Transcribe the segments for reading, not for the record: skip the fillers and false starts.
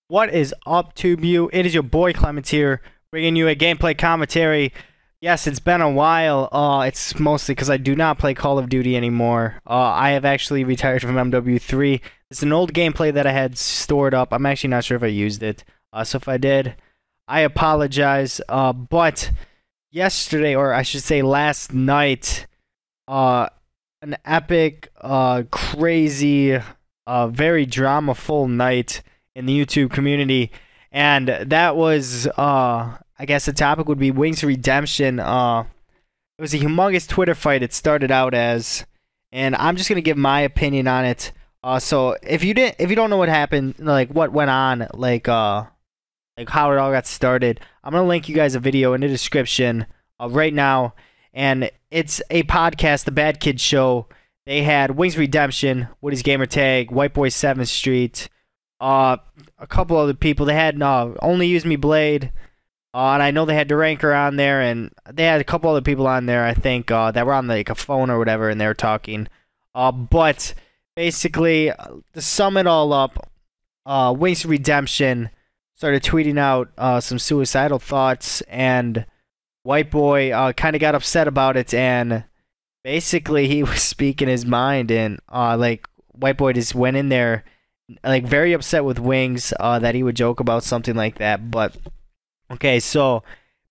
What is up, TubeU? It is your boy Clemens here, bringing you a gameplay commentary. Yes, it's been a while. It's mostly because I do not play Call of Duty anymore. I have actually retired from MW3. It's an old gameplay that I had stored up. I'm actually not sure if I used it. So if I did, I apologize. But yesterday, or I should say last night, an epic, crazy, very drama-full night in the YouTube community, and that was I guess the topic would be Wings Redemption. It was a humongous Twitter fight it started out as, and I'm just gonna give my opinion on it. So if you don't know what happened, like what went on, like how it all got started, I'm gonna link you guys a video in the description right now, and it's a podcast, the Bad Kid Show. They had Wings Redemption, Woody's Gamertag, White Boy 7th Street, a couple other people. They had Only Use Me Blade, and I know they had Duranker on there, and they had a couple other people on there, I think, that were on like a phone or whatever, and they were talking. But basically, to sum it all up, Wings Redemption started tweeting out some suicidal thoughts, and White Boy kind of got upset about it, and basically he was speaking his mind, and like White Boy just went in there like very upset with Wings, that he would joke about something like that. But okay, so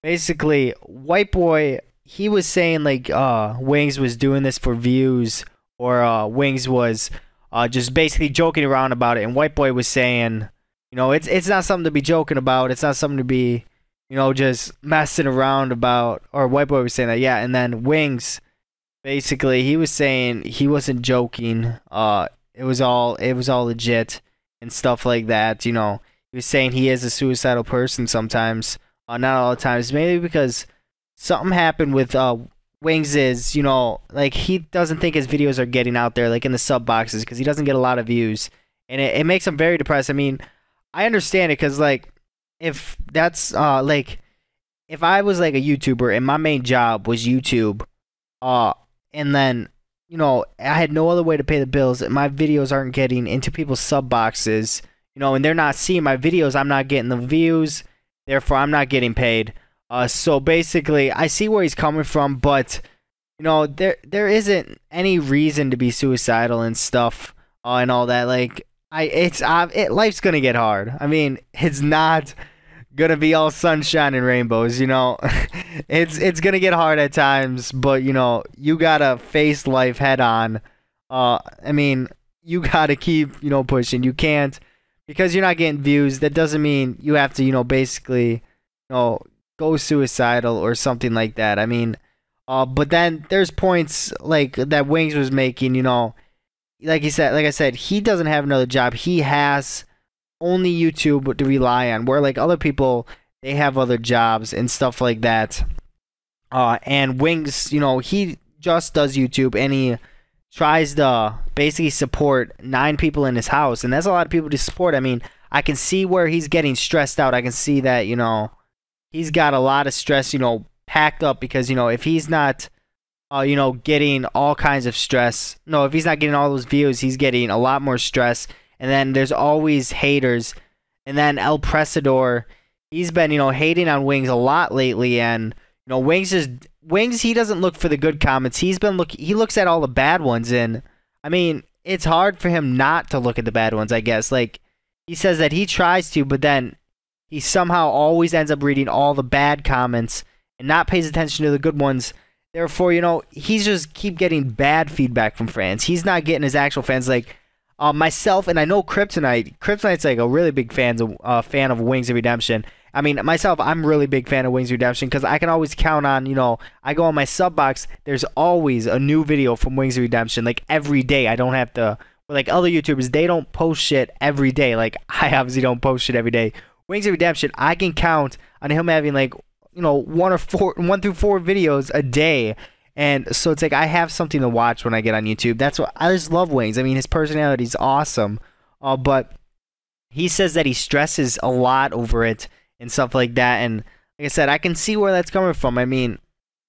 basically White Boy, he was saying like Wings was doing this for views, or Wings was just basically joking around about it, and White Boy was saying, you know, it's not something to be joking about, it's not something to be, you know, just messing around about. Or White Boy was saying that, yeah. And then Wings, basically he was saying he wasn't joking, it was all legit and stuff like that. You know, he was saying he is a suicidal person sometimes, not all the times. Maybe because something happened with Wings is, you know, like he doesn't think his videos are getting out there like in the sub boxes because he doesn't get a lot of views, and it makes him very depressed. I mean, I understand it, because like if that's like if I was like a YouTuber and my main job was YouTube, and then, you know, I had no other way to pay the bills, and my videos aren't getting into people's sub boxes, you know, and they're not seeing my videos, I'm not getting the views, therefore I'm not getting paid. So basically, I see where he's coming from, but you know, there isn't any reason to be suicidal and stuff, and all that. Like life's gonna get hard. I mean, it's not gonna be all sunshine and rainbows, you know. It's gonna get hard at times, but you know, you gotta face life head on. I mean, you gotta keep, you know, pushing. You can't, because you're not getting views, that doesn't mean you have to, you know, basically, you know, go suicidal or something like that. I mean, but then there's points like that Wings was making, you know, like I said, he doesn't have another job. He has only YouTube to rely on, where like other people, they have other jobs and stuff like that. And Wings, you know, he just does YouTube, and he tries to basically support 9 people in his house, and that's a lot of people to support. I mean, I can see where he's getting stressed out. I can see that, you know, he's got a lot of stress, you know, packed up, because, you know, if he's not you know, getting all kinds of stress, no, if he's not getting all those views, he's getting a lot more stress. And then there's always haters. And then El Presador, he's been, you know, hating on Wings a lot lately, and you know, Wings, he doesn't look for the good comments. He looks at all the bad ones, and I mean, it's hard for him not to look at the bad ones, I guess. Like, he says that he tries to, but then he somehow always ends up reading all the bad comments and not pays attention to the good ones. Therefore, you know, he's just keep getting bad feedback from fans. He's not getting his actual fans. Like myself, and I know Kryptonite's like a really big fan of Wings Redemption. I mean, myself, I'm really big fan of Wings Redemption, because I can always count on, you know, I go on my sub box, there's always a new video from Wings Redemption, like every day. I don't have to, like other YouTubers, they don't post shit every day. Like, I obviously don't post shit every day. Wings Redemption, I can count on him having like, you know, 1 through 4 videos a day. And so it's like I have something to watch when I get on YouTube. That's what I just love Wings. I mean, his personality is awesome. But he says that he stresses a lot over it and stuff like that. And like I said, I can see where that's coming from. I mean,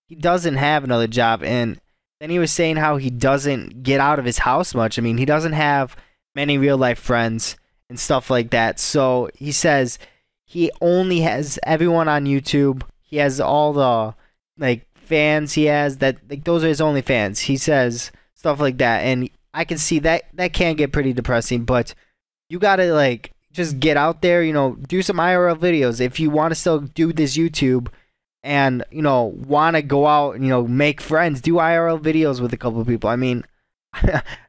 he doesn't have another job. And then he was saying how he doesn't get out of his house much. I mean, he doesn't have many real life friends and stuff like that. So he says he only has everyone on YouTube. He has all the like fans he has that like those are his only fans. He says stuff like that, and I can see that that can get pretty depressing. But you gotta like just get out there, do some IRL videos if you want to still do this YouTube and want to go out and make friends. Do IRL videos with a couple of people. I mean,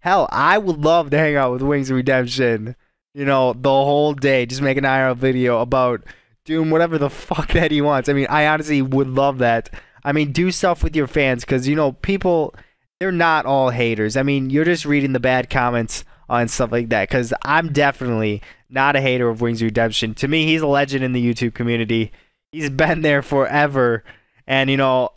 hell, I would love to hang out with Wings of Redemption. The whole day, just make an IRL video about doing whatever the fuck that he wants. I mean, I honestly would love that. I mean, do stuff with your fans because, people, they're not all haters. I mean, you're just reading the bad comments and stuff like that because I'm definitely not a hater of Wings of Redemption. To me, he's a legend in the YouTube community. He's been there forever. And,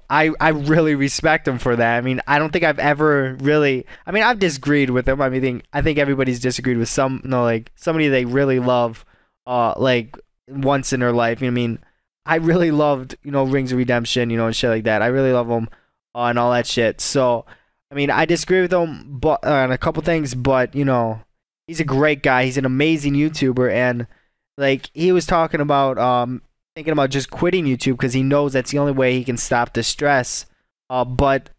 I really respect him for that. I mean, I don't think I've ever really... I mean, I've disagreed with him. I think everybody's disagreed with somebody they really love, like, once in their life. I mean, I really loved, Rings of Redemption, and shit like that. I really love him and all that shit. So, I mean, I disagree with him on a couple things, but, he's a great guy. He's an amazing YouTuber. And, like, he was talking about... thinking about just quitting YouTube because he knows that's the only way he can stop the stress. But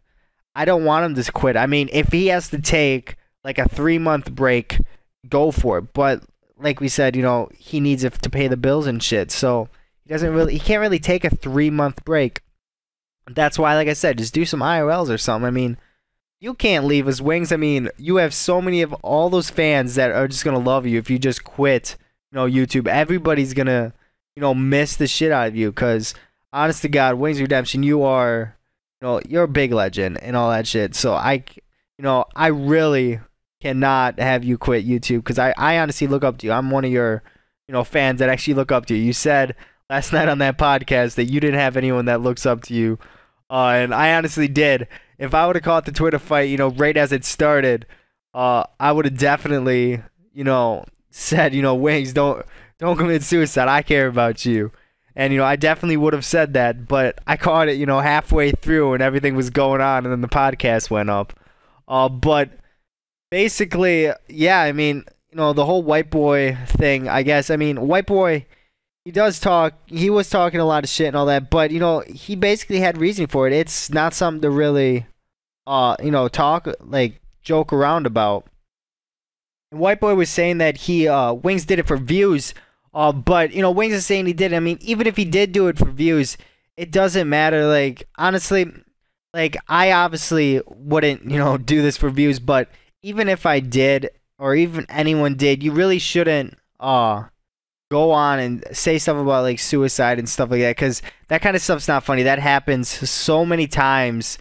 I don't want him to quit. I mean, if he has to take like a 3-month break, go for it. But like we said, he needs it to pay the bills and shit. So he can't really take a 3-month break. That's why, like I said, just do some IRLs or something. I mean, you can't leave us, Wings. I mean, you have so many of all those fans that are just gonna love you if you just quit, YouTube. Everybody's gonna miss the shit out of you because, honest to God, Wings of Redemption, you are, you're a big legend and all that shit. So I really cannot have you quit YouTube because I honestly look up to you. I'm one of your, fans that actually look up to you. You said last night on that podcast that you didn't have anyone that looks up to you, and I honestly did. If I would have caught the Twitter fight, right as it started, I would have definitely, said, Wings, don't commit suicide. I care about you. And, I definitely would have said that, but I caught it, halfway through and everything was going on and then the podcast went up. But basically, yeah, I mean, the whole white boy thing, I guess. I mean, white boy, he was talking a lot of shit and all that, but, he basically had reason for it. It's not something to really, joke around about. And white boy was saying that Wings did it for views. But, Wings is saying he did. I mean, even if he did do it for views, it doesn't matter. Like, honestly, like, I obviously wouldn't, do this for views. But even if I did, or even anyone did, you really shouldn't go on and say stuff about, like, suicide and stuff like that. Because that kind of stuff's not funny. That happens so many times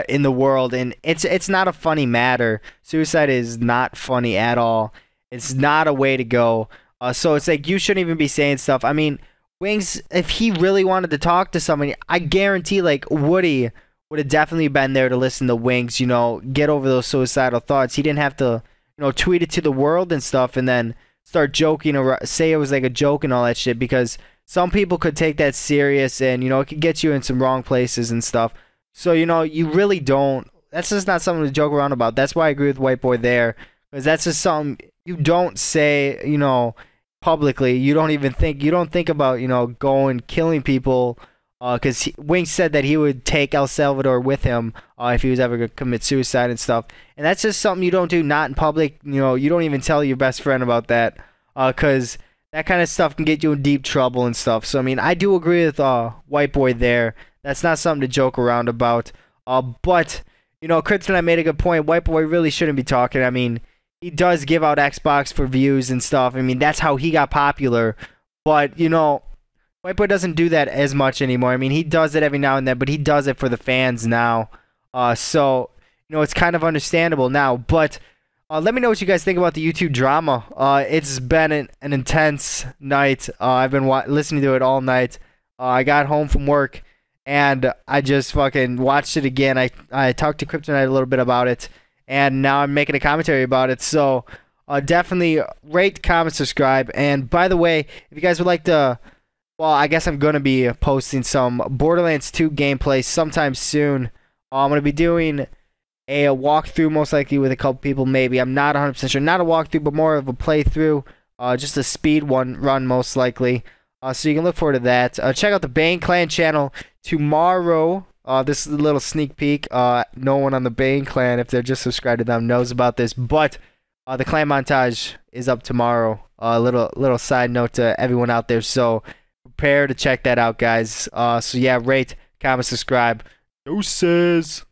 in the world. And it's not a funny matter. Suicide is not funny at all. It's not a way to go. So it's like you shouldn't even be saying stuff. I mean, Wings, if he really wanted to talk to somebody, I guarantee like Woody would have definitely been there to listen to Wings, get over those suicidal thoughts. He didn't have to, tweet it to the world and stuff and then start joking or say it was like a joke and all that shit because some people could take that serious and, it could get you in some wrong places and stuff. So, you really don't. That's just not something to joke around about. That's why I agree with White Boy there because that's just something you don't say, publicly. You don't think about, going killing people because Wings said that he would take El Salvador with him if he was ever going to commit suicide and stuff. And that's just something you don't do, not in public. You don't even tell your best friend about that because that kind of stuff can get you in deep trouble and stuff. So, I mean, I do agree with White Boy there. That's not something to joke around about. But, Clemen7s made a good point. White Boy really shouldn't be talking. I mean, he does give out Xbox for views and stuff. I mean, that's how he got popular. But, White Boy doesn't do that as much anymore. I mean, he does it every now and then, but he does it for the fans now. So, it's kind of understandable now. But let me know what you guys think about the YouTube drama. It's been an intense night. I've been listening to it all night. I got home from work, and I just fucking watched it again. I talked to Clemen7s a little bit about it. And now I'm making a commentary about it. So definitely rate, comment, subscribe. And by the way, if you guys would like to, well, I guess I'm going to be posting some Borderlands 2 gameplay sometime soon. I'm going to be doing a walkthrough most likely with a couple people maybe. I'm not 100% sure. Not a walkthrough, but more of a playthrough. just a speed one run most likely. So you can look forward to that. Check out the Bane Clan channel tomorrow. This is a little sneak peek. No one on the Bane Clan, if they're just subscribed to them, knows about this. But the clan montage is up tomorrow. A little side note to everyone out there. So prepare to check that out, guys. So yeah, rate, comment, subscribe. Deuces.